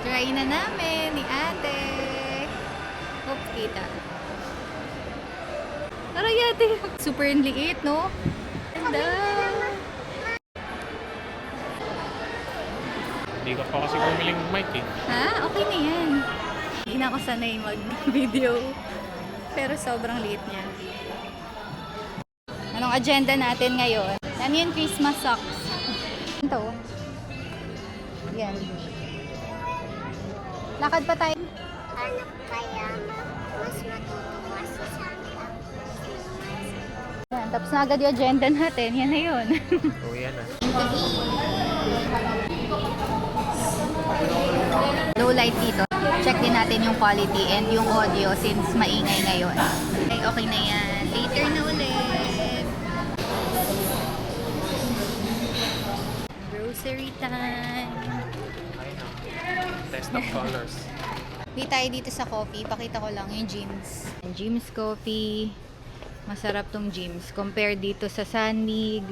Try na namin ni ate. Hope kita. Aray ate. Super liit, no? Ganda. Hindi ka pa kasi bumiling mic eh. Ha? Okay na yan. Hindi na ako sanay mag-video. Pero sobrang liit niya. Anong agenda natin ngayon? Ano yung Christmas socks? Ito. Yan. Lakad pa tayo. Ano kaya mas matutuwa si Santa? Yan. Tapos na agad yung agenda natin. Yan na yun. Oo, yan ah. Low light dito. Check din natin yung quality and yung audio since maingay ngayon. Okay, okay na yan. Later na ulit. Grocery time. Test of colors. Di tayo dito sa coffee. Pakita ko lang yung Jim's. Jim's Coffee. Masarap tong Jim's. Compare dito sa Sanmig.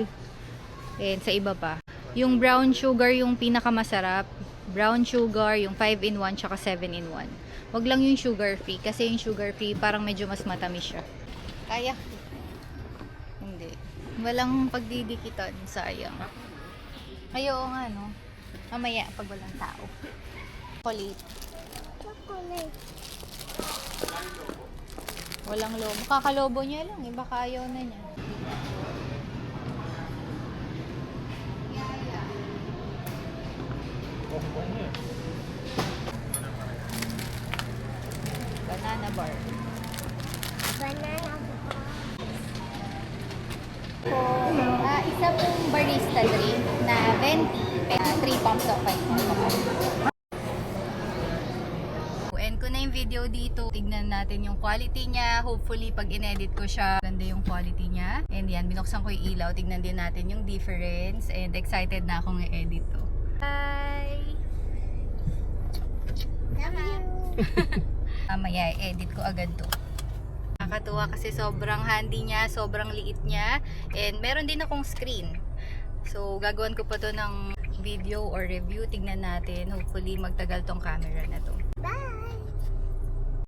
And sa iba pa. Yung brown sugar yung pinakamasarap. Brown sugar, yung 5-in-1 tsaka 7-in-1. Wag lang yung sugar free. Kasi yung sugar free parang medyo mas matamis siya. Kaya? Hindi. Walang pagdidikitan. Sayang. Ay, oo nga, no? Mamaya, pag walang tao. Chocolate. Chocolate. Walang lobo. Kakalobo niya lang. Baka ayaw na niya. Banana bar. Banana. Isa pong barista drink na 20. 3 pumps of 5. End ko na yung video dito. Tignan natin yung quality niya. Hopefully, pag in-edit ko siya, ganda yung quality niya. And yan, binuksan ko yung ilaw. Tignan din natin yung difference. And excited na akong i-edit to. Bye! Mamaya, i-edit ko agad to. Nakakatuwa kasi sobrang handy niya, sobrang liit niya. And meron din akong screen. So, gagawin ko pa to ng video or review. Tignan natin. Hopefully, magtagal tong camera na to. Bye!